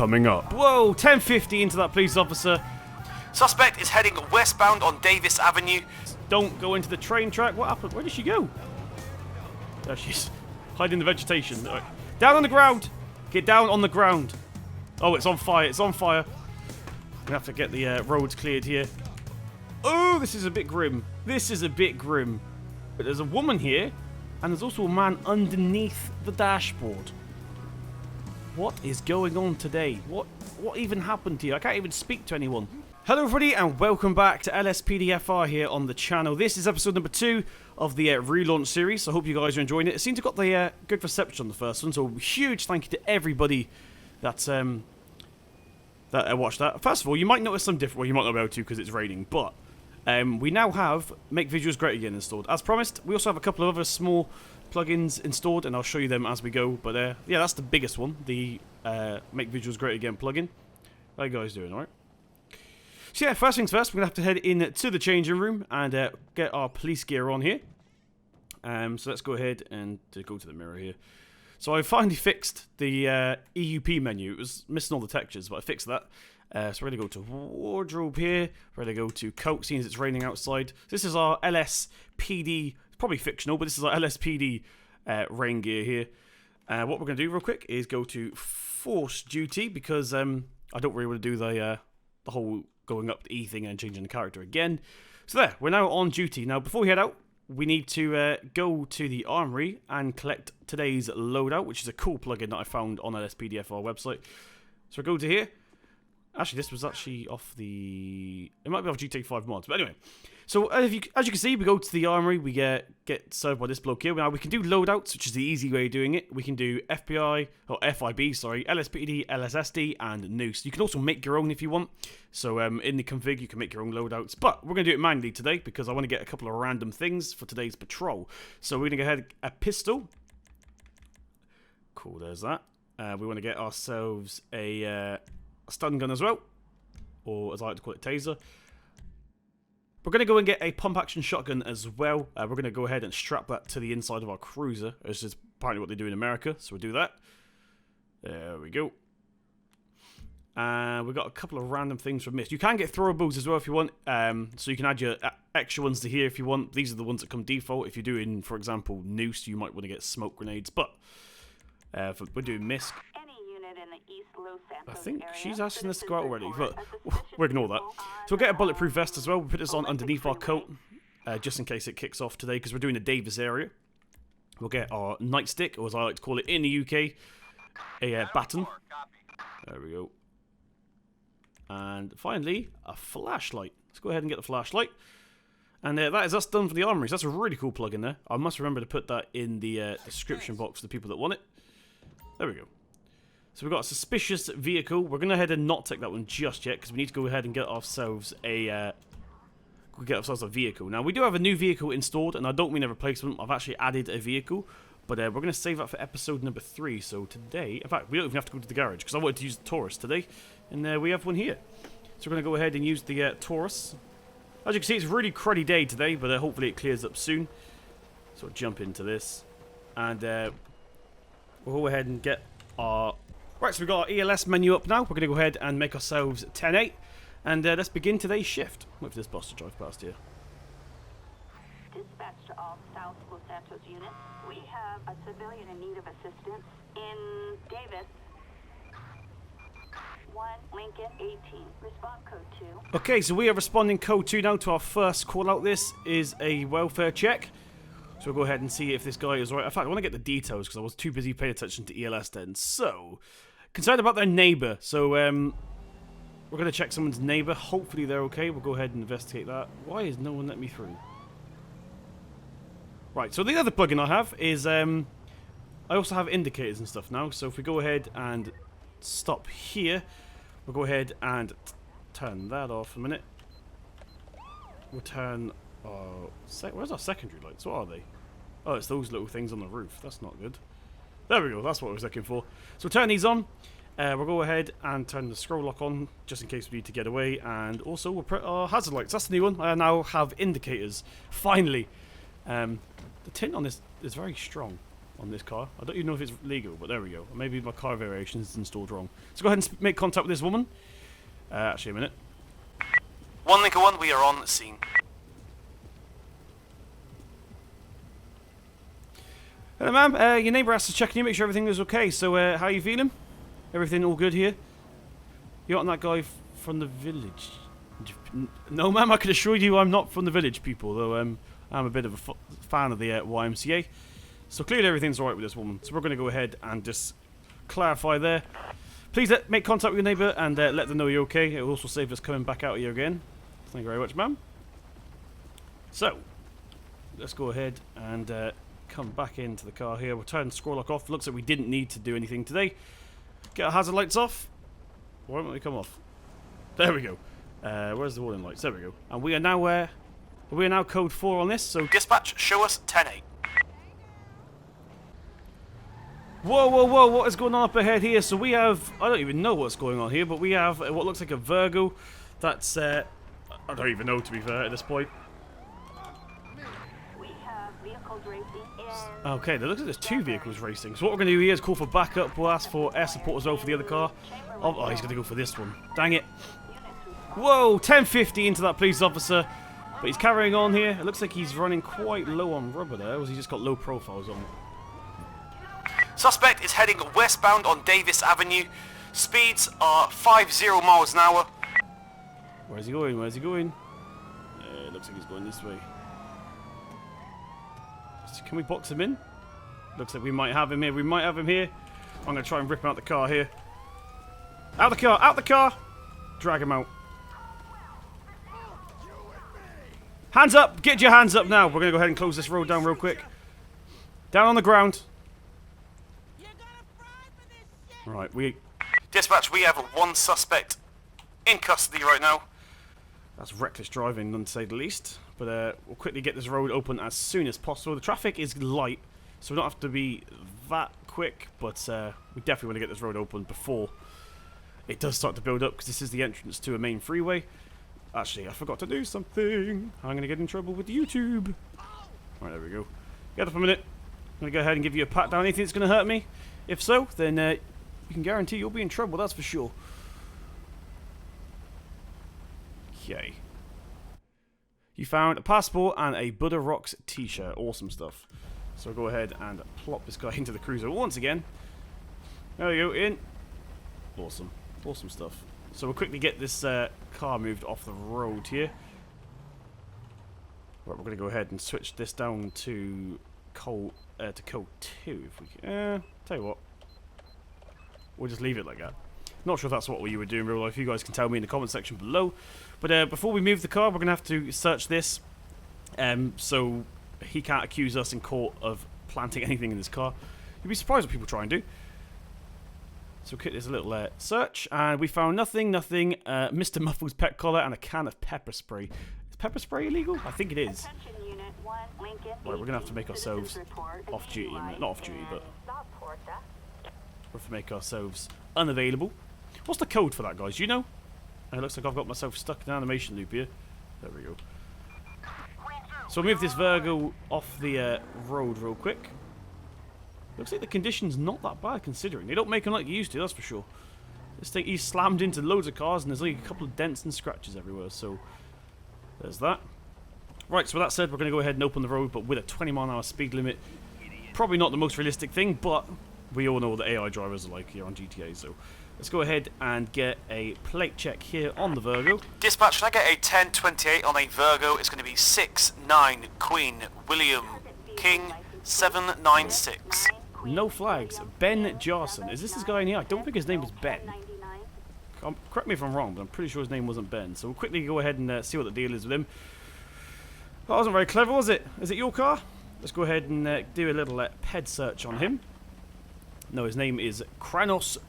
coming up. Whoa, 10:50 into that police officer. Suspect is heading westbound on Davis Avenue. Don't go into the train track. What happened? Where did she go? There she is. Hiding in the vegetation. Right. Down on the ground. Get down on the ground. Oh, it's on fire. It's on fire. We have to get the roads cleared here. Oh, this is a bit grim. This is a bit grim. But there's a woman here, and there's also a man underneath the dashboard. What is going on today? What even happened here? I can't even speak to anyone. Hello everybody and welcome back to LSPDFR here on the channel. This is episode number 2 of the relaunch series. I hope you guys are enjoying it. It seems to have got the good reception on the first one, so huge thank you to everybody that watched that. First of all, you might notice some different, well you might not be able to because it's raining, but we now have Make Visuals Great Again installed. As promised, we also have a couple of other small plugins installed and I'll show you them as we go, but yeah, that's the biggest one, the Make Visuals Great Again plugin. How you guys doing, alright? So yeah, first things first, we're going to have to head in to the changing room and get our police gear on here. So let's go ahead and go to the mirror here. So I finally fixed the EUP menu. It was missing all the textures, but I fixed that. So we're going to go to wardrobe here. We're going to go to coat, seeing as it's raining outside. This is our LSPD, it's probably fictional, but this is our LSPD rain gear here. What we're going to do real quick is go to Force Duty, because I don't really want to do the whole going up the E thing and changing the character again. So there, we're now on duty. Now, before we head out, we need to go to the armory and collect today's loadout, which is a cool plugin that I found on LSPDFR website. So we go to here. Actually, this was actually off the... It might be off GTA 5 mods, but anyway. So, as you can see, we go to the armory, we get served by this bloke here. Now, we can do loadouts, which is the easy way of doing it. We can do FBI, or FIB, sorry, LSPD, LSSD, and Noose. You can also make your own if you want. So, in the config, you can make your own loadouts. But, we're going to do it manually today, because I want to get a couple of random things for today's patrol. So, we're going to go ahead, a pistol. Cool, there's that. We want to get ourselves a stun gun as well, or as I like to call it, taser. We're going to go and get a pump action shotgun as well. We're going to go ahead and strap that to the inside of our cruiser. This is apparently what they do in America, so we'll do that. There we go. We've got a couple of random things from this. You can get throwables as well if you want, so you can add your extra ones to here if you want. These are the ones that come default. If you're doing, for example, Noose, you might want to get smoke grenades, but we're doing MISC. I think she's asking us to go out already, but we'll ignore that. So we'll get a bulletproof vest as well. We'll put this on underneath our coat, just in case it kicks off today, because we're doing the Davis area. We'll get our nightstick, or as I like to call it in the UK, a baton. There we go. And finally, a flashlight. Let's go ahead and get the flashlight. And that is us done for the armory. So that's a really cool plugin there. I must remember to put that in the description box for the people that want it. There we go. So we've got a suspicious vehicle. We're going to head and not take that one just yet, because we need to go ahead and get ourselves a vehicle. Now, we do have a new vehicle installed, and I don't mean a replacement. I've actually added a vehicle, but we're going to save that for episode number 3. So today, in fact, we don't even have to go to the garage, because I wanted to use the Taurus today, and we have one here. So we're going to go ahead and use the Taurus. As you can see, it's a really cruddy day today, but hopefully it clears up soon. So we'll jump into this, and we'll go ahead and get our... Right, so we've got our ELS menu up now. We're going to go ahead and make ourselves 10-8. And let's begin today's shift. Wait for this bus to drive past here. Dispatch to all South Los Santos units. We have a civilian in need of assistance in Davis. 1 Lincoln 18. Respond code 2. Okay, so we are responding code 2 now to our first call out. This is a welfare check. So we'll go ahead and see if this guy is right. In fact, I want to get the details because I was too busy paying attention to ELS then. So, concerned about their neighbour. So, we're going to check someone's neighbour. Hopefully they're okay. We'll go ahead and investigate that. Why is no one letting me through? Right, so the other plugin I have is, I also have indicators and stuff now. So if we go ahead and stop here, we'll go ahead and turn that off a minute. We'll turn... where's our secondary lights? What are they? Oh, it's those little things on the roof. That's not good. There we go. That's what I was looking for. So we'll turn these on. We'll go ahead and turn the scroll lock on, just in case we need to get away. And also, we'll put our hazard lights. That's the new one. I now have indicators. Finally. The tint on this is very strong. on this car. I don't even know if it's legal, but there we go. Maybe my car variation is installed wrong. So go ahead and make contact with this woman. Actually, a minute. 1 Lincoln 1, we are on scene. Hello, ma'am. Your neighbour asked to check on you, make sure everything is okay. So, how are you feeling? Everything all good here? You're not that guy from the village? No, ma'am, I can assure you I'm not from the village, people, though I'm a bit of a fan of the YMCA. So clearly everything's alright with this woman. So we're going to go ahead and just clarify there. Please make contact with your neighbour and let them know you're okay. It will also save us coming back out here again. Thank you very much, ma'am. So, let's go ahead and come back into the car here. We'll turn the scroll lock off. Looks like we didn't need to do anything today. Get our hazard lights off. Why won't they come off? There we go. Where's the warning lights? There we go. And we are now code 4 on this. So dispatch, show us 10-8. Whoa, whoa, whoa, what is going on up ahead here? So we have, I don't even know what's going on here, but we have what looks like a Virgo. That's, I don't even know, to be fair, at this point. We have vehicles racing in... Okay, there looks like there's 2 vehicles racing. So what we're going to do here is call for backup. We'll ask for air support as well for the other car. Oh, he's going to go for this one. Dang it. Whoa, 1050 into that police officer. But he's carrying on here. It looks like he's running quite low on rubber there. Or has he just got low profiles on? Suspect is heading westbound on Davis Avenue. Speeds are 50 miles an hour. Where's he going? Where's he going? It looks like he's going this way. Can we box him in? Looks like we might have him here. We might have him here. I'm going to try and rip him out the car here. Out the car! Out the car! Drag him out. Hands up! Get your hands up now! We're going to go ahead and close this road down real quick. Down on the ground. Right, dispatch, we have 1 suspect in custody right now. That's reckless driving, none to say the least. But we'll quickly get this road open as soon as possible. The traffic is light, so we don't have to be that quick. But we definitely want to get this road open before it does start to build up, because this is the entrance to a main freeway. Actually, I forgot to do something. I'm going to get in trouble with YouTube. Right, there we go. Get up a minute. I'm going to go ahead and give you a pat down. Anything that's going to hurt me? If so, then you can guarantee you'll be in trouble, that's for sure. Okay. You found a passport and a Buddha Rocks t-shirt. Awesome stuff. So I'll go ahead and plop this guy into the cruiser once again. There we go, in. Awesome. Awesome stuff. So we'll quickly get this car moved off the road here. Right, we're going to go ahead and switch this down to code 2 if we can. Tell you what. We'll just leave it like that. Not sure if that's what you would do in real life. You guys can tell me in the comment section below. But before we move the car, we're going to have to search this. So he can't accuse us in court of planting anything in this car. You'd be surprised what people try and do. So we'll this a little search. And we found nothing. Mr. Muffles pet collar and a can of pepper spray. Is pepper spray illegal? I think it is. Right, we're going to have to make ourselves off duty. Not off duty, but we'll have to make ourselves unavailable. What's the code for that, guys? Do you know? It looks like I've got myself stuck in an animation loop here. There we go. So we'll move this Virgo off the road real quick. Looks like the condition's not that bad considering. They don't make them like they used to, that's for sure. This thing, he's slammed into loads of cars and there's like a couple of dents and scratches everywhere, so there's that. Right, so with that said, we're going to go ahead and open the road, but with a 20-mile-an-hour speed limit. Probably not the most realistic thing, but we all know what the AI drivers are like here on GTA, so let's go ahead and get a plate check here on the Virgo. Dispatch, can I get a 1028 on a Virgo? It's going to be 69 Queen William King 796. No flags. Ben Jarson. Is this guy in here? I don't think his name was Ben. Correct me if I'm wrong, but I'm pretty sure his name wasn't Ben. So we'll quickly go ahead and see what the deal is with him. That wasn't very clever, was it? Is it your car? Let's go ahead and do a little ped search on him. No, his name is Kranos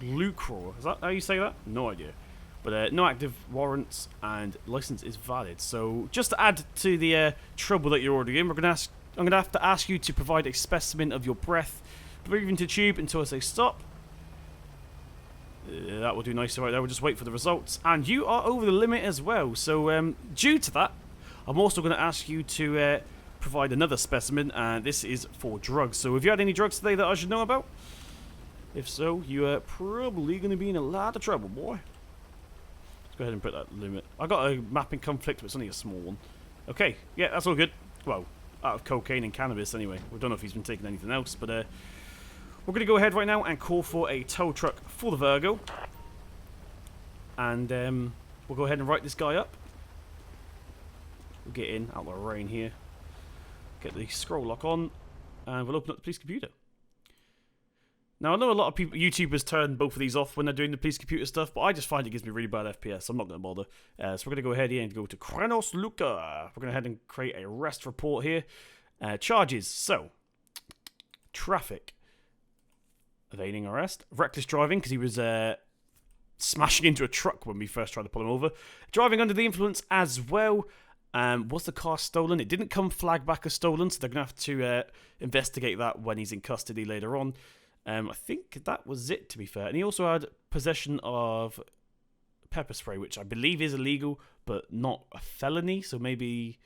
Lucro. Is that how you say that? No idea. But no active warrants and license is valid. So just to add to the trouble that you're already in, I'm going to have to ask you to provide a specimen of your breath. Breathe into the tube until I say stop. That will do nicely right there. We'll just wait for the results. And you are over the limit as well. So due to that, I'm also going to ask you to provide another specimen, and this is for drugs. So have you had any drugs today that I should know about? If so, you are probably going to be in a lot of trouble, boy. Let's go ahead and put that limit. I got a mapping conflict, but it's only a small one. Okay, yeah, that's all good. Well, out of cocaine and cannabis anyway. We don't know if he's been taking anything else, but we're going to go ahead right now and call for a tow truck for the Virgo. And we'll go ahead and write this guy up. We'll get in, out of the rain here. Get the scroll lock on, and we'll open up the police computer. Now, I know a lot of people, YouTubers turn both of these off when they're doing the police computer stuff, but I just find it gives me really bad FPS, so I'm not going to bother. So we're going to go ahead here and go to Krenos Luka. We're going to head and create a arrest report here. Charges, so, traffic, evading arrest, reckless driving, because he was smashing into a truck when we first tried to pull him over, driving under the influence as well. Was the car stolen? It didn't come flagged back as stolen, so they're going to have to investigate that when he's in custody later on. I think that was it, to be fair. And he also had possession of pepper spray, which I believe is illegal, but not a felony. So maybe...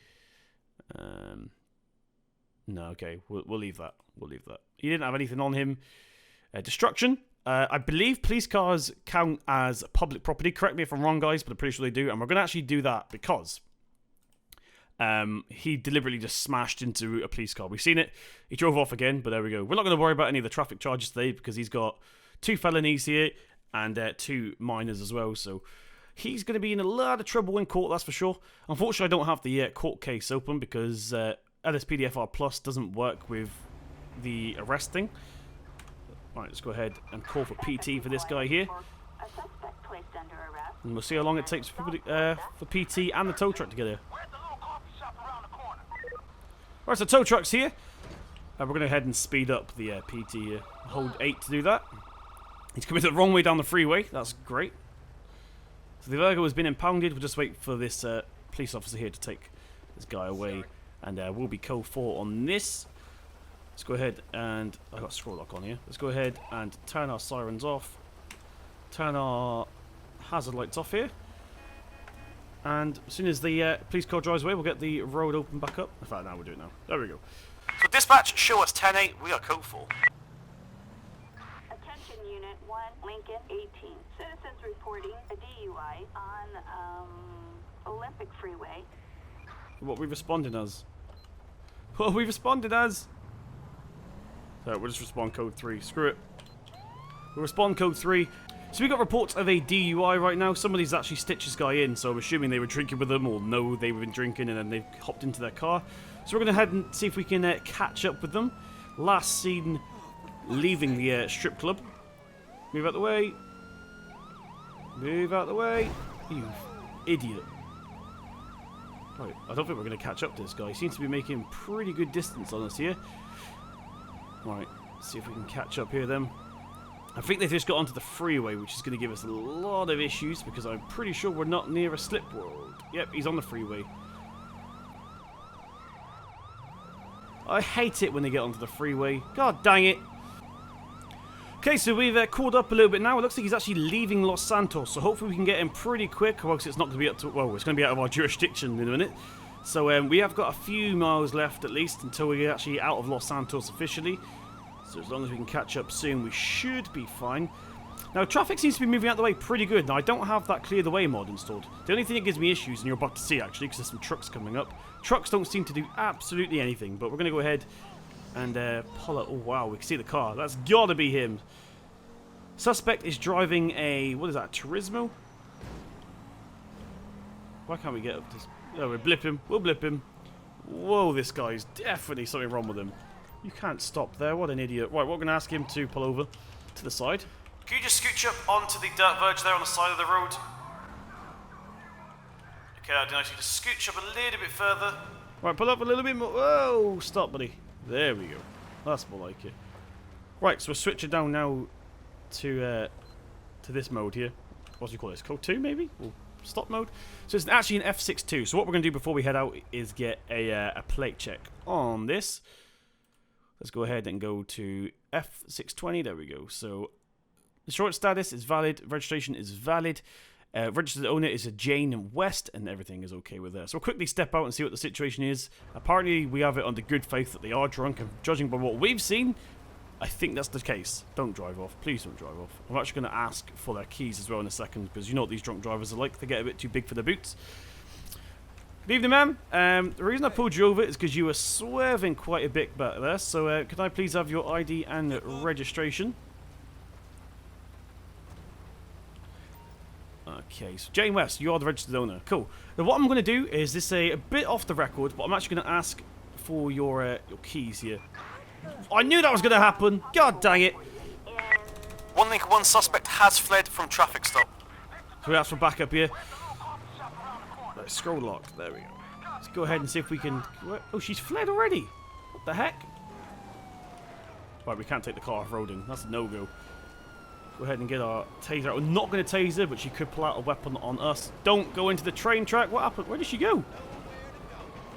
no, okay. We'll leave that. We'll leave that. He didn't have anything on him. Destruction. I believe police cars count as public property. Correct me if I'm wrong, guys, but I'm pretty sure they do. And we're going to actually do that because... he deliberately just smashed into a police car. We've seen it. He drove off again, but there we go. We're not going to worry about any of the traffic charges today because he's got 2 felonies here and 2 minors as well. So he's going to be in a lot of trouble in court, that's for sure. Unfortunately, I don't have the court case open because LSPDFR Plus doesn't work with the arresting. Right, let's go ahead and call for PT for this guy here. And we'll see how long it takes for PT and the tow truck to get here. Right, so tow truck's here. We're going to head and speed up the PT here. Hold 8 to do that. He's coming the wrong way down the freeway. That's great. So the Virgo has been impounded. We'll just wait for this police officer here to take this guy away. And we'll be code 4 on this. Let's go ahead and... I've got scroll lock on here. Let's go ahead and turn our sirens off. Turn our hazard lights off here. And as soon as the police car drives away, we'll get the road open back up. In fact, now we'll do it now. There we go. So dispatch, show us 10-8. We are code 4. Attention Unit 1, Lincoln 18. Citizens reporting a DUI on Olympic Freeway. What are we responding as? What are we responding as? So we'll just respond code 3. Screw it. We'll respond code 3. So we got reports of a DUI right now. Somebody's actually stitched this guy in, so I'm assuming they were drinking with them or know they've been drinking and then they've hopped into their car. So we're going to head and see if we can catch up with them. Last seen leaving the strip club. Move out the way. Move out the way. You idiot. Right, I don't think we're going to catch up to this guy. He seems to be making pretty good distance on us here. Right, let's see if we can catch up here then. I think they've just got onto the freeway, which is going to give us a lot of issues because I'm pretty sure we're not near a slip world. Yep, he's on the freeway. I hate it when they get onto the freeway. God dang it. Okay, so we've called up a little bit now. It looks like he's actually leaving Los Santos, so hopefully we can get him pretty quick. Well, it's not going to be up to... Well, it's going to be out of our jurisdiction in a minute. So we have got a few miles left at least until we're actually out of Los Santos officially. So as long as we can catch up soon, we should be fine. Now, traffic seems to be moving out the way pretty good. Now, I don't have that clear the way mod installed. The only thing that gives me issues, and you're about to see actually, because there's some trucks coming up. Trucks don't seem to do absolutely anything, but we're going to go ahead and pull it. Oh, wow, we can see the car. That's got to be him. Suspect is driving a, what is that, Turismo? Why can't we get up this? Oh, we'll blip him. We'll blip him. Whoa, this guy's definitely something wrong with him. You can't stop there. What an idiot. Right, we're going to ask him to pull over to the side. Can you just scooch up onto the dirt verge there on the side of the road? Okay, that'd be nice. You just scooch up a little bit further. Right, pull up a little bit more. Whoa, stop, buddy. There we go. That's more like it. Right, so we're switching down now to this mode here. What do you call this? Code 2, maybe? Or stop mode? So it's actually an F62. So what we're going to do before we head out is get a plate check on this. Let's go ahead and go to F620. There we go. So insurance status is valid. Registration is valid. Registered owner is a Jane West, and everything is okay with her. So we'll quickly step out and see what the situation is. Apparently, we have it under good faith that they are drunk, and judging by what we've seen, I think that's the case. Don't drive off. Please don't drive off. I'm actually going to ask for their keys as well in a second, because you know what these drunk drivers are like. They get a bit too big for their boots. Good evening, ma'am. The reason I pulled you over is because you were swerving quite a bit back there. So could I please have your ID and registration? Okay, so Jane West, you are the registered owner. Cool. Now what I'm going to do is this a bit off the record, but I'm actually going to ask for your keys here. I knew that was going to happen. God dang it. 1 suspect has fled from traffic stop. So we ask for backup here. Right, scroll lock. There we go. Let's go ahead and see if we can... Oh, she's fled already. What the heck? Right, we can't take the car off-roading. That's a no-go. Go ahead and get our taser out. We're not going to tase her, but she could pull out a weapon on us. Don't go into the train track. What happened? Where did she go?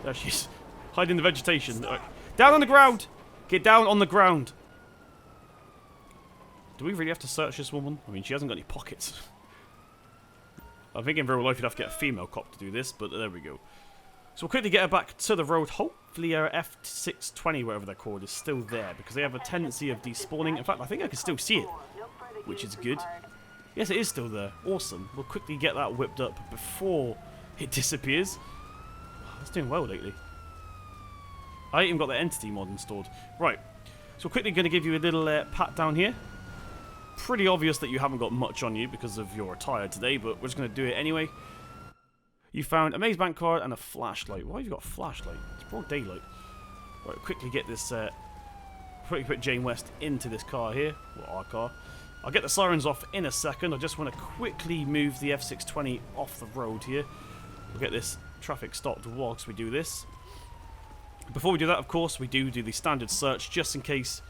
There she's hiding in the vegetation. Right. Down on the ground. Get down on the ground. Do we really have to search this woman? I mean, she hasn't got any pockets. I think in real life you'd have to get a female cop to do this, but there we go. So we'll quickly get her back to the road. Hopefully our F620, whatever they're called, is still there, because they have a tendency of despawning. In fact, I think I can still see it, which is good. Yes, it is still there. Awesome. We'll quickly get that whipped up before it disappears. Oh, it's doing well lately. I even got the entity mod installed. Right. So we're quickly going to give you a little pat down here. Pretty obvious that you haven't got much on you because of your attire today, but we're just going to do it anyway. You found a maze bank card and a flashlight. Why have you got a flashlight? It's broad daylight. Right, quickly get this... quickly put Jane West into this car here. Or our car. I'll get the sirens off in a second. I just want to quickly move the F620 off the road here. We'll get this traffic stopped whilst we do this. Before we do that, of course, we do the standard search, just in case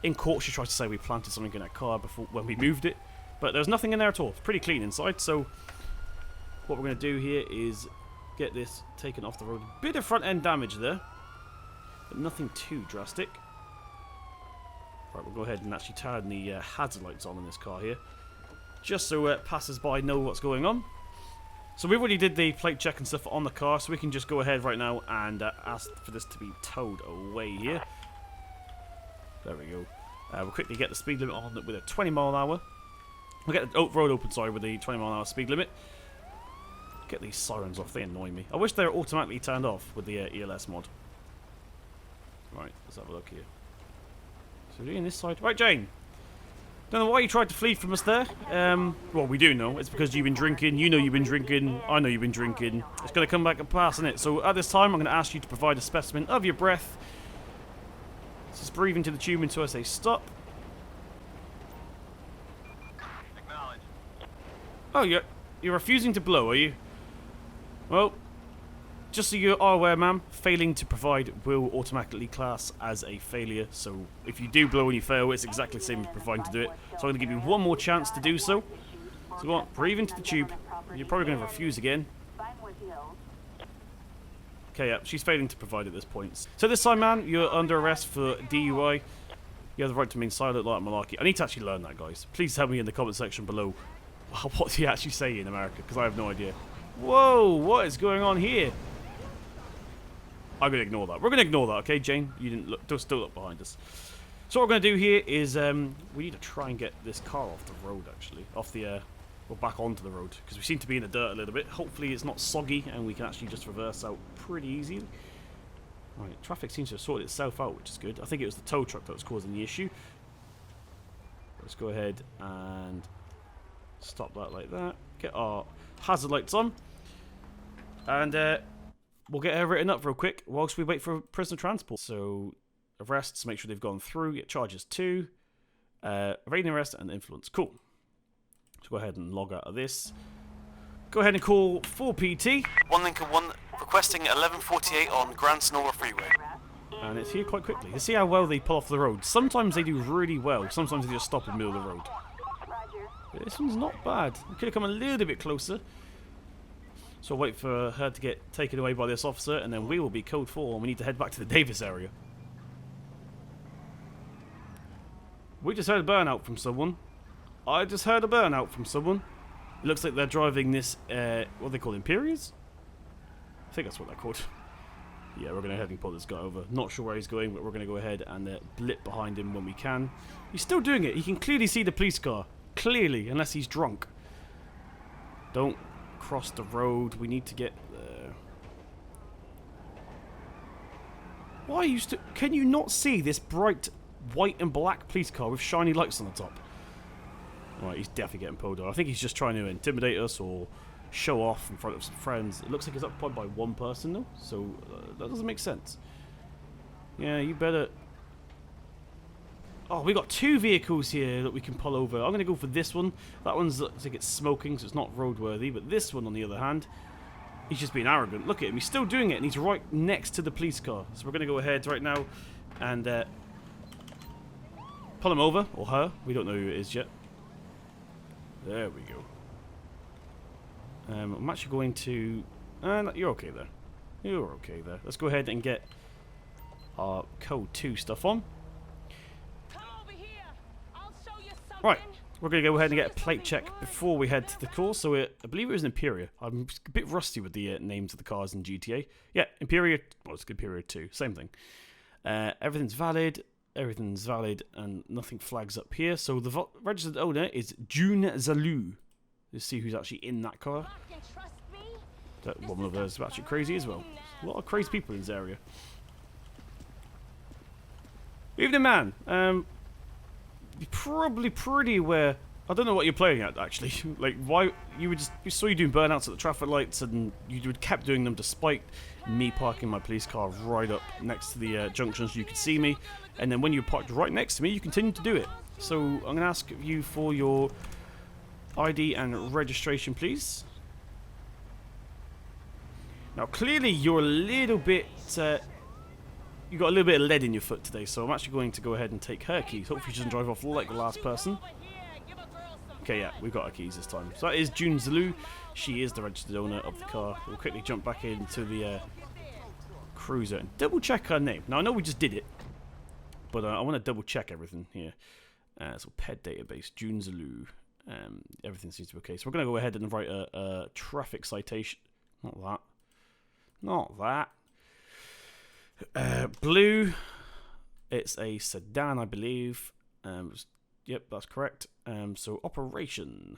in court she tries to say we planted something in our car before when we moved it. But there's nothing in there at all. It's pretty clean inside, so what we're going to do here is get this taken off the road. A bit of front end damage there, but nothing too drastic. Right, we'll go ahead and actually turn the hazard lights on in this car here, just so passers-by know what's going on. So we've already did the plate check and stuff on the car, so we can just go ahead right now and ask for this to be towed away here. There we go. We'll quickly get the speed limit on with a 20 mile an hour. We'll get the road open, sorry, with the 20 mile an hour speed limit. Get these sirens off, they annoy me. I wish they were automatically turned off with the ELS mod. Right, let's have a look here. So we're doing this side. Right, Jane. Don't know why you tried to flee from us there. Well, we do know. It's because you've been drinking. You know you've been drinking. I know you've been drinking. It's going to come back and pass, isn't it? So at this time, I'm going to ask you to provide a specimen of your breath. Just breathe into the tube until I say stop. Acknowledge. Oh, you're refusing to blow, are you? Well, just so you are aware, ma'am, failing to provide will automatically class as a failure. So if you do blow and you fail, it's exactly the same as providing to do it. So I'm going to give you one more chance to do so. So go on, breathe into the tube. You're probably going to refuse again. Okay, yeah, she's failing to provide at this point. So this time, man, you're under arrest for DUI. You have the right to remain silent like malarkey. I need to actually learn that, guys. Please tell me in the comment section below what do you actually say in America, because I have no idea. Whoa, what is going on here? I'm going to ignore that. We're going to ignore that, okay, Jane? You didn't look, don't still look behind us. So what we're going to do here is we need to try and get this car off the road, actually. Off the, well, back onto the road, because we seem to be in the dirt a little bit. Hopefully it's not soggy and we can actually just reverse out pretty easily. Right, traffic seems to have sorted itself out, which is good. I think it was the tow truck that was causing the issue. Let's go ahead and stop that like that. Get our hazard lights on. And we'll get her written up real quick whilst we wait for prisoner transport. So, arrests, make sure they've gone through. Get charges 2. Evading arrest and influence. Cool. So go ahead and log out of this. Go ahead and call 4PT. 1 Lincoln 1 requesting 1148 on Grand Sonora Freeway. And it's here quite quickly. You see how well they pull off the road. Sometimes they do really well. Sometimes they just stop in the middle of the road. But this one's not bad. We could have come a little bit closer. So I'll wait for her to get taken away by this officer, and then we will be code 4, and we need to head back to the Davis area. We just heard a burnout from someone. I just heard a burnout from someone. It looks like they're driving this, what they call Imperias? I think that's what they're called. Yeah, we're going to head and pull this guy over. Not sure where he's going, but we're going to go ahead and blip behind him when we can. He's still doing it. He can clearly see the police car. Clearly, unless he's drunk. Don't cross the road. We need to get there. Why used to... Can you not see this bright white and black police car with shiny lights on the top? Right, he's definitely getting pulled over. I think he's just trying to intimidate us or show off in front of some friends. It looks like he's occupied by one person though, so that doesn't make sense. Yeah, you better... Oh, we got 2 vehicles here that we can pull over. I'm going to go for this one. That one's looks like it's smoking, so it's not roadworthy. But this one, on the other hand, he's just being arrogant. Look at him. He's still doing it, and he's right next to the police car. So we're going to go ahead right now and pull him over, or her. We don't know who it is yet. There we go. I'm actually going to... you're okay there. You're okay there. Let's go ahead and get our Code 2 stuff on. Come over here. I'll show you something. Right, we're going to go ahead and get a plate check before we head to the course. So I believe it was an Imperia. I'm a bit rusty with the names of the cars in GTA. Yeah, Imperia... Well, it's Imperia 2. Same thing. Everything's valid. Everything's valid and nothing flags up here. So the registered owner is June Zalou. Let's see who's actually in that car. That woman over there is actually crazy as well. A lot of crazy people in this area. Evening, man. You're probably pretty aware. I don't know what you're playing at actually. Like why you saw you doing burnouts at the traffic lights and you kept doing them despite me parking my police car right up next to the junction so you could see me. And then when you parked right next to me, you continued to do it. So I'm going to ask you for your ID and registration, please. Now, clearly, you're a little bit... you got a little bit of lead in your foot today, so I'm actually going to go ahead and take her keys. Hopefully, she doesn't drive off like the last person. Okay, yeah, we got her keys this time. So that is June Zalou. She is the registered owner of the car. We'll quickly jump back into the cruiser and double check her name. Now, I know we just did it, but I want to double check everything here. So ped database, June Zalou. Everything seems to be okay. So we're going to go ahead and write a traffic citation. Not that. Not that. Blue. It's a sedan, I believe. Yep, that's correct. So operation.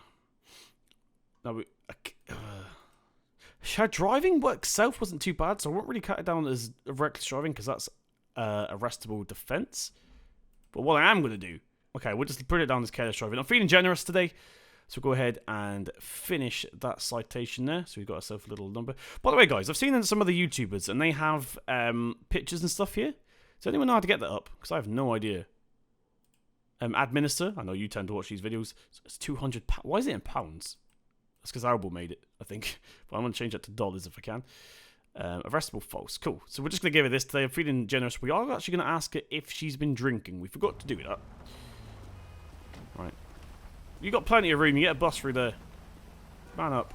Now her driving work itself wasn't too bad, so I won't really cut it down as reckless driving because that's arrestable defense. But what I am going to do, okay, we'll just put it down as careless driving. I'm feeling generous today, so we'll go ahead and finish that citation there. So we've got ourselves a little number. By the way, guys, I've seen some other YouTubers, and they have pictures and stuff here. Does anyone know how to get that up? Because I have no idea. Administer, I know you tend to watch these videos. It's £200. Why is it in pounds? That's because Arable made it, I think. But I'm going to change that to dollars if I can. Arrestable false. Cool. So we're just going to give her this today. I'm feeling generous. We are actually going to ask her if she's been drinking. We forgot to do that. Right. You got plenty of room. You get a bus through there. Man up.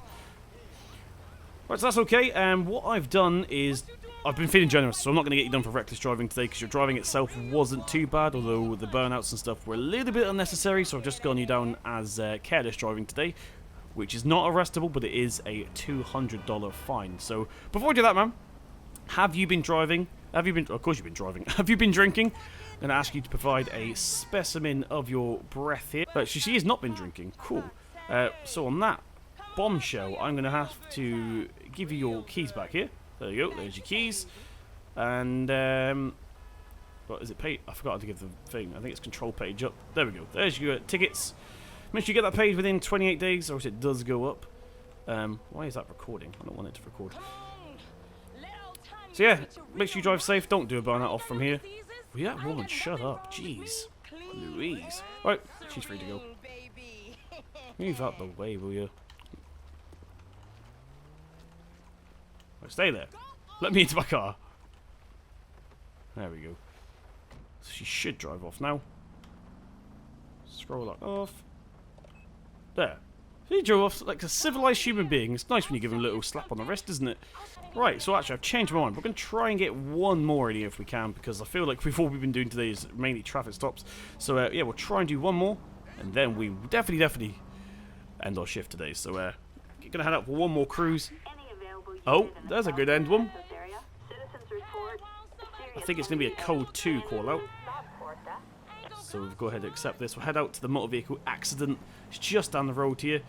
Right, so that's okay. What I've done is I've been feeling generous, so I'm not going to get you done for reckless driving today because your driving itself wasn't too bad, although the burnouts and stuff were a little bit unnecessary, so I've just gone you down as careless driving today, which is not arrestable, but it is a $200 fine. So before we do that, man, have you been driving? Have you been... Of course you've been driving. Have you been drinking? I'm going to ask you to provide a specimen of your breath here. She has not been drinking. Cool. So on that bombshell, I'm going to have to give you your keys back here. There you go. There's your keys. And, what is it? Pay? I forgot to give the thing. I think it's control page up. There we go. There's your tickets. Make sure you get that paid within 28 days, or else it does go up. Why is that recording? I don't want it to record. So yeah, make sure you drive safe. Don't do a burnout off from here. Will that woman shut up? Jeez. Louise. Right, she's free to go. Move out the way, will you? Right, stay there. Let me into my car. There we go. So she should drive off now. Scroll that off. There. He drove off like a civilized human being. It's nice when you give him a little slap on the wrist, isn't it? Right, so actually I've changed my mind. We're going to try and get one more in here if we can, because I feel like all we've been doing today is mainly traffic stops. So yeah, we'll try and do one more, and then we definitely end our shift today. So we're gonna head out for one more cruise. Any available Oh, unit in the there's a South good end one. Texas area. Citizens report I think it's gonna be a code 2 call out. Porta. So we'll go ahead and accept this. We'll head out to the motor vehicle accident. It's just down the road here.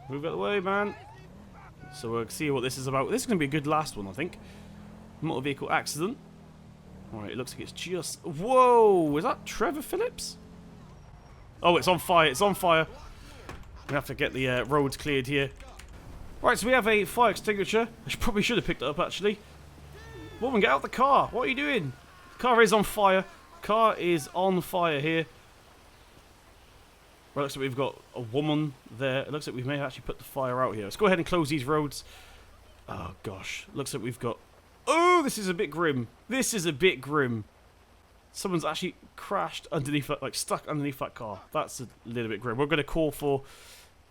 Move out of the way, man. So we'll see what this is about. This is going to be a good last one, I think. Motor vehicle accident. Alright, it looks like it's just... Whoa! Is that Trevor Phillips? Oh, it's on fire. It's on fire. We have to get the roads cleared here. Right, so we have a fire extinguisher. I probably should have picked it up, actually. Woman, get out the car. What are you doing? The car is on fire. Car is on fire here. Right, looks like we've got a woman there. It looks like we may have actually put the fire out here. Let's go ahead and close these roads. Oh, gosh. Looks like we've got... Oh, this is a bit grim. This is a bit grim. Someone's actually crashed underneath, like stuck underneath that car. That's a little bit grim. We're going to call for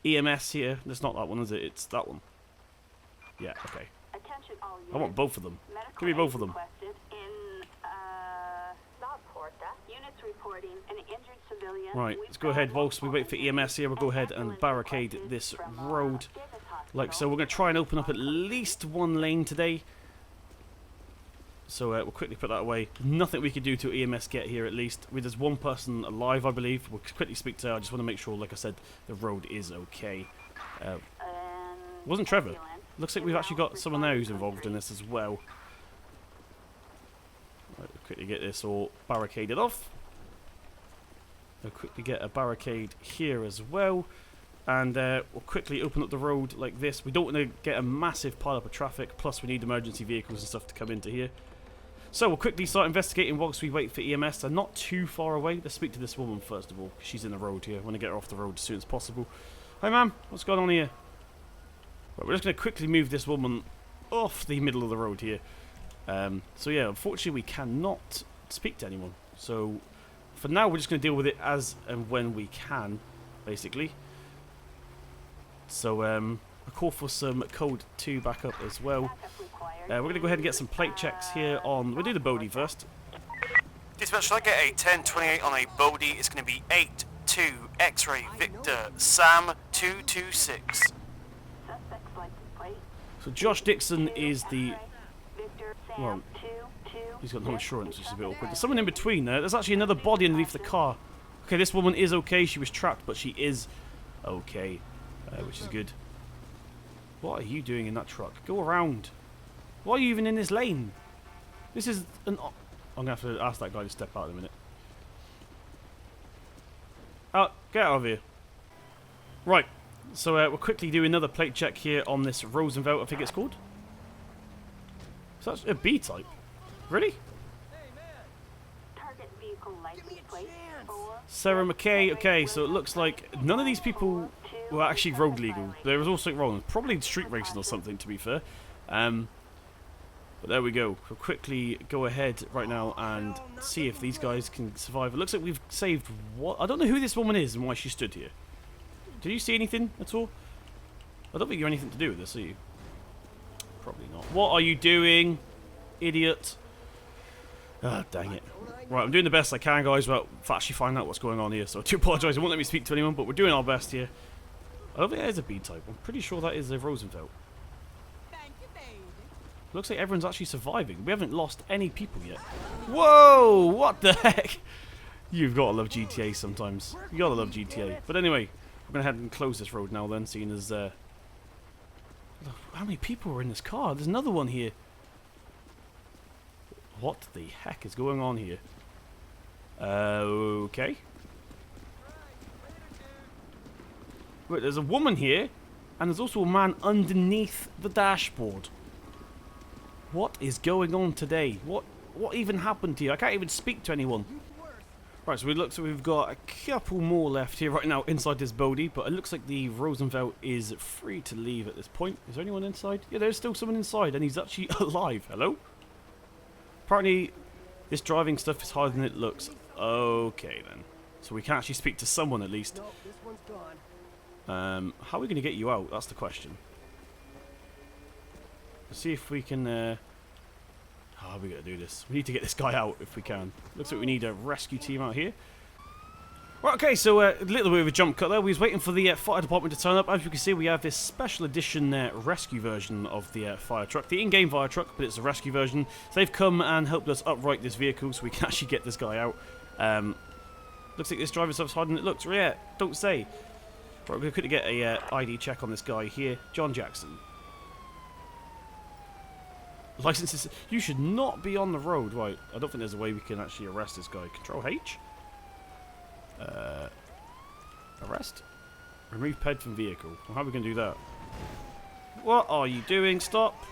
EMS here. It's not that one, is it? It's that one. Yeah, okay. Attention all I want units. both of them. Medical Give me both aid of them. requested in South Porta. Units reporting an injured civilian. Right, We've let's go got ahead whilst we wait for multiple EMS here. We'll go ahead and ambulance barricade requested this from, road. Davis Like so, Hospital. we're going to try and open up at least one lane today. So we'll quickly put that away. Nothing we can do to EMS get here at least. There's one person alive, I believe. We'll quickly speak to her. I just want to make sure, like I said, the road is okay. And Wasn't Trevor. ambulance Looks like we've actually got someone there who's involved in this as well. Right, we'll quickly get this all barricaded off. We'll quickly get a barricade here as well. And we'll quickly open up the road like this. We don't want to get a massive pile up of traffic. Plus, we need emergency vehicles and stuff to come into here. So we'll quickly start investigating whilst we wait for EMS. They're not too far away. Let's speak to this woman first of all. She's in the road here. I want to get her off the road as soon as possible. Hi, ma'am. What's going on here? Right, we're just going to quickly move this woman off the middle of the road here. So yeah, unfortunately we cannot speak to anyone. So for now we're just going to deal with it as and when we can, basically. So a call for some code 2 backup as well. backup required. We're going to go ahead and get some plate checks here on... We'll do the Bodie first. Dispatch, should I get a 1028 on a Bodie? It's going to be 82 X-ray Victor Sam 226. Suspect's license plate. So Josh Dixon is the... Victor Sam Well, 22. he's got no insurance, which is a bit awkward. There's someone in between there. There's actually another body underneath the car. Okay, this woman is okay. She was trapped, but she is okay, which is good. What are you doing in that truck? Go around. Why are you even in this lane? This is an... I'm going to have to ask that guy to step out in a minute. Get out of here. Right. So we'll quickly do another plate check here on this Rosenfeld, I think it's called. So that's a B-type. Really? Target vehicle license plate 4. Sarah McKay. Okay, so it looks like none of these people were actually road legal. There was also wrong. Probably street racing or something, to be fair. But there we go. We'll quickly go ahead right now and see if these guys can survive. It looks like we've saved what? I don't know who this woman is and why she stood here. Did you see anything at all? I don't think you have anything to do with this, are you? Probably not. What are you doing, idiot? Ah, dang it. Right, I'm doing the best I can, guys, without actually finding out what's going on here. So I do apologise. It won't let me speak to anyone, but we're doing our best here. I don't think that is a B-type. I'm pretty sure that is a Rosenfeld. Thank you, baby. Looks like everyone's actually surviving. We haven't lost any people yet. Whoa! What the heck? You've got to love GTA sometimes. You got to love GTA. But anyway, we're going to head and close this road now then, seeing as... how many people are in this car? There's another one here. What the heck is going on here? Okay. Wait, there's a woman here, and there's also a man underneath the dashboard. What is going on today? What even happened to you? I can't even speak to anyone. Right, so it looks like we've got a couple more left here right now inside this Bodie, but it looks like the Rosenfeld is free to leave at this point. Is there anyone inside? Yeah, there's still someone inside, and he's actually alive. Hello? Apparently, this driving stuff is harder than it looks. Okay, then. So we can actually speak to someone at least. Nope, this one's gone. How are we going to get you out? That's the question. Let's see if we can... how are we going to do this? We need to get this guy out if we can. Looks like we need a rescue team out here. Right, okay, so a little bit of a jump cut there. We was waiting for the fire department to turn up. As you can see, we have this special edition rescue version of the fire truck. The in-game fire truck, but it's a rescue version. So they've come and helped us upright this vehicle so we can actually get this guy out. Looks like this driver stuff's harder than it looks. Yeah, don't say. Right, we're going to quickly get a ID check on this guy here. John Jackson. Licenses. You should not be on the road. Right, I don't think there's a way we can actually arrest this guy. Control H? Arrest? Remove ped from vehicle. Well, how are we going to do that? What are you doing? Stop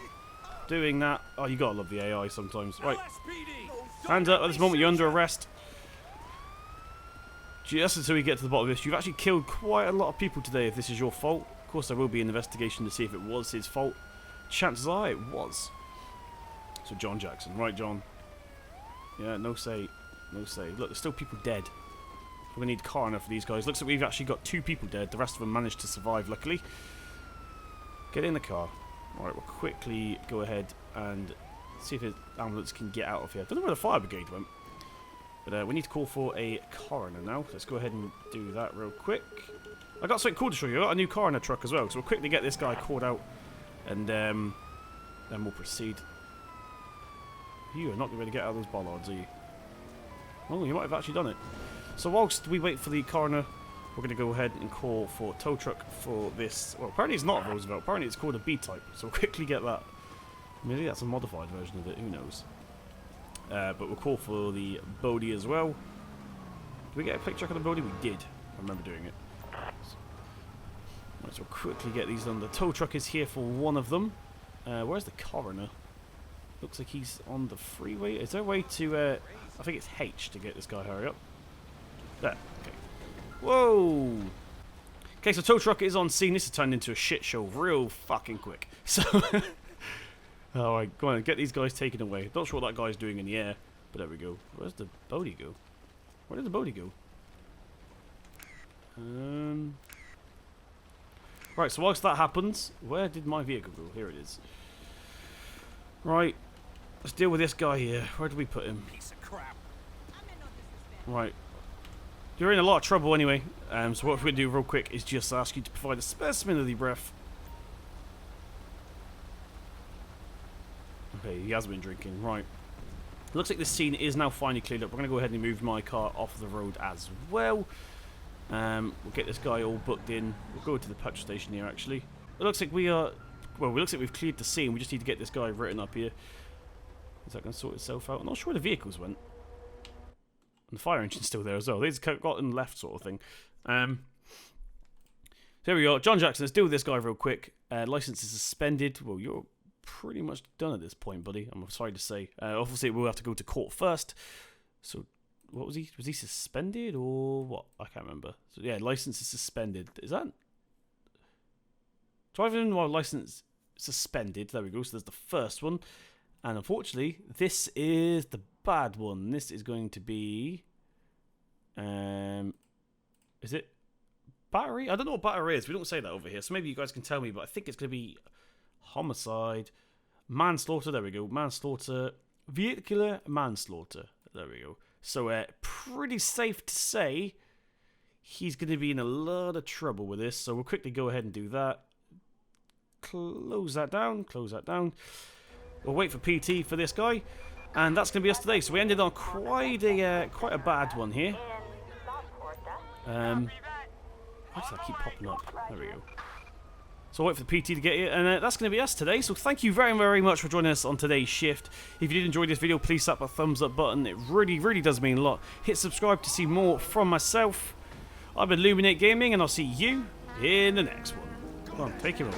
doing that. Oh, you gotta love the AI sometimes. Right. Hands up. At this moment, you're under arrest. Just until we get to the bottom of this. You've actually killed quite a lot of people today if this is your fault. Of course, there will be an investigation to see if it was his fault. Chances are it was. So, John Jackson. Right, John. Yeah, no say. No say. Look, there's still people dead. We're going to need coroner for these guys. Looks like we've actually got 2 people dead. The rest of them managed to survive, luckily. Get in the car. Alright, we'll quickly go ahead and see if the ambulance can get out of here. I don't know where the fire brigade went. But we need to call for a coroner now. Let's go ahead and do that real quick. I got something cool to show you. I got a new coroner truck as well. So we'll quickly get this guy called out. And then we'll proceed. You are not going to get out of those bollards, are you? Oh, you might have actually done it. So whilst we wait for the coroner, we're going to go ahead and call for a tow truck for this. Well, apparently it's not a Roosevelt. Apparently it's called a B-type. So we'll quickly get that. Maybe that's a modified version of it. Who knows? But we'll call for the Bodie as well. Did we get a quick check on the Bodie? We did. I remember doing it. Right, so we'll quickly get these done. The tow truck is here for one of them. Where's the coroner? Looks like he's on the freeway. Is there a way to... I think it's H to get this guy. Hurry up. There. Okay. Whoa! Okay, so tow truck is on scene. This has turned into a shit show real fucking quick. So... Alright, go on, get these guys taken away. Not sure what that guy's doing in the air, but there we go. Where's the Bodie go? Where did the Bodie go? Right, so whilst that happens, where did my vehicle go? Here it is. Right, let's deal with this guy here. Where did we put him? Piece of crap. Right. You're in a lot of trouble anyway, so what we're going to do real quick is just ask you to provide a specimen of the breath. Okay, he has been drinking. Right. Looks like this scene is now finally cleared up. We're going to go ahead and move my car off the road as well. We'll get this guy all booked in. We'll go to the petrol station here, actually. It looks like we are... Well, it looks like we've cleared the scene. We just need to get this guy written up here. Is that going to sort itself out? I'm not sure where the vehicles went. And the fire engine's still there as well. They just got in left sort of thing. So here we go. John Jackson, let's deal with this guy real quick. License is suspended. Well, you're pretty much done at this point, buddy. I'm sorry to say. Obviously, we'll have to go to court first. So, what was he? Was he suspended or what? I can't remember. So, yeah, license is suspended. Is that... Driving while license suspended. There we go. So, there's the first one. And unfortunately, this is the bad one. This is going to be... is it battery? I don't know what battery is. We don't say that over here. So, maybe you guys can tell me. But I think it's going to be... homicide, manslaughter, there we go, manslaughter, vehicular manslaughter, there we go. So, pretty safe to say he's going to be in a lot of trouble with this, so we'll quickly go ahead and do that. Close that down, close that down. We'll wait for PT for this guy, and that's going to be us today. So we ended on quite a bad one here. Why does that keep popping up? There we go. So I'll wait for the PT to get here, and that's going to be us today. So thank you very, very much for joining us on today's shift. If you did enjoy this video, please slap a thumbs up button. It really, really does mean a lot. Hit subscribe to see more from myself. I've been Illuminate Gaming, and I'll see you in the next one. Come on, take him away.